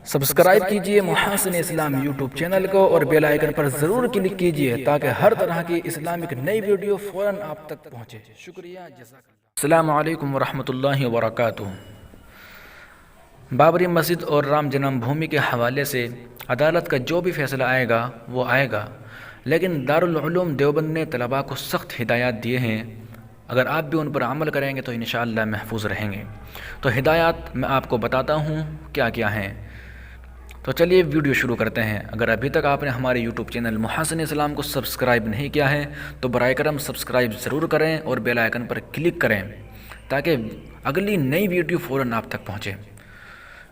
Subscribe کیجئے محاسن اسلام YouTube channel کو اور بیل آئیکن پر ضرور کلک کیجئے تاکہ ہر طرح کی اسلامک نئی ویڈیو فوراً آپ تک پہنچے۔ شکریہ، جزاک اللہ۔ السلام علیکم ورحمۃ اللہ وبرکاتہ۔ بابری مسجد اور رام جنم بھومی کے حوالے سے عدالت کا جو بھی فیصلہ آئے گا وہ آئے گا، لیکن دارالعلوم دیوبند نے طلباء کو سخت ہدایات دیے ہیں، اگر آپ بھی ان پر عمل کریں گے تو انشاءاللہ محفوظ رہیں گے۔ تو ہدایات میں آپ کو بتاتا ہوں کیا کیا ہیں۔ تو چلیے ویڈیو شروع کرتے ہیں۔ اگر ابھی تک آپ نے ہمارے یوٹیوب چینل محاسن اسلام کو سبسکرائب نہیں کیا ہے تو برائے کرم سبسکرائب ضرور کریں اور بیل آئیکن پر کلک کریں تاکہ اگلی نئی ویڈیو فوراً آپ تک پہنچے۔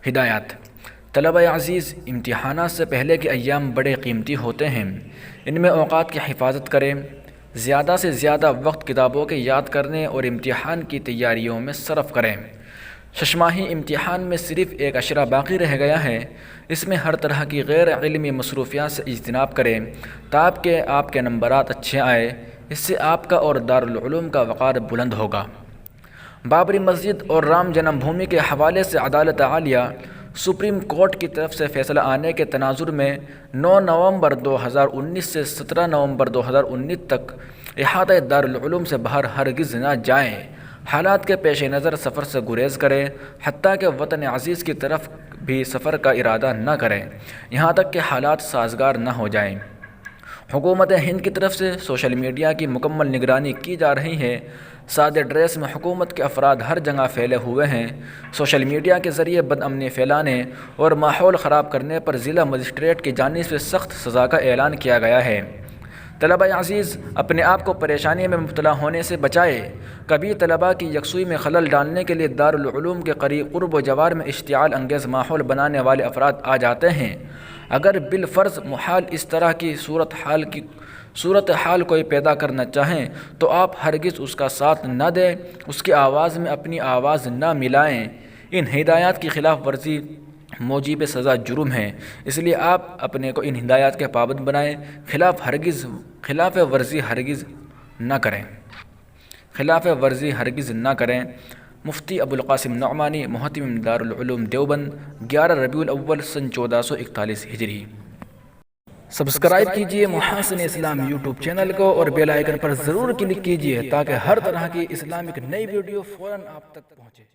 ہدایات: طلبہ عزیز، امتحانات سے پہلے کے ایام بڑے قیمتی ہوتے ہیں، ان میں اوقات کی حفاظت کریں، زیادہ سے زیادہ وقت کتابوں کے یاد کرنے اور امتحان کی تیاریوں میں صرف کریں۔ ششماہی امتحان میں صرف ایک اشرہ باقی رہ گیا ہے، اس میں ہر طرح کی غیر علمی مصروفیات سے اجتناب کریں تاکہ آپ کے نمبرات اچھے آئیں، اس سے آپ کا اور دارالعلوم کا وقار بلند ہوگا۔ بابری مسجد اور رام جنم بھومی کے حوالے سے عدالت عالیہ سپریم کورٹ کی طرف سے فیصلہ آنے کے تناظر میں 9 نومبر 2019 سے 17 نومبر 2019 تک احاطہ دارالعلوم سے باہر ہرگز نہ جائیں۔ حالات کے پیش نظر سفر سے گریز کریں، حتیٰ کہ وطن عزیز کی طرف بھی سفر کا ارادہ نہ کریں یہاں تک کہ حالات سازگار نہ ہو جائیں۔ حکومت ہند کی طرف سے سوشل میڈیا کی مکمل نگرانی کی جا رہی ہے۔ سادے ڈریس میں حکومت کے افراد ہر جگہ پھیلے ہوئے ہیں۔ سوشل میڈیا کے ذریعے بدامنی پھیلانے اور ماحول خراب کرنے پر ضلع مجسٹریٹ کی جانب سے سخت سزا کا اعلان کیا گیا ہے۔ طلبہ عزیز، اپنے آپ کو پریشانی میں مبتلا ہونے سے بچائے۔ کبھی طلباء کی یکسوئی میں خلل ڈالنے کے لیے دارالعلوم کے قرب و جوار میں اشتعال انگیز ماحول بنانے والے افراد آ جاتے ہیں۔ اگر بالفرض محال اس طرح کی صورتحال کوئی پیدا کرنا چاہیں تو آپ ہرگز اس کا ساتھ نہ دیں، اس کی آواز میں اپنی آواز نہ ملائیں۔ ان ہدایات کی خلاف ورزی موجب سزا جرم ہے، اس لیے آپ اپنے کو ان ہدایات کے پابند بنائیں، خلاف ورزی ہرگز نہ کریں۔ مفتی ابوالقاسم نعمانی، محتمم دارالعلوم دیوبند، 11 ربیع الاول سن 1441 ہجری۔ سبسکرائب کیجئے محاسن اسلام یوٹیوب چینل کو اور بیل آئیکن پر ضرور کلک کیجئے تاکہ ہر طرح کی اسلامک نئی ویڈیو فوراً آپ تک پہنچے۔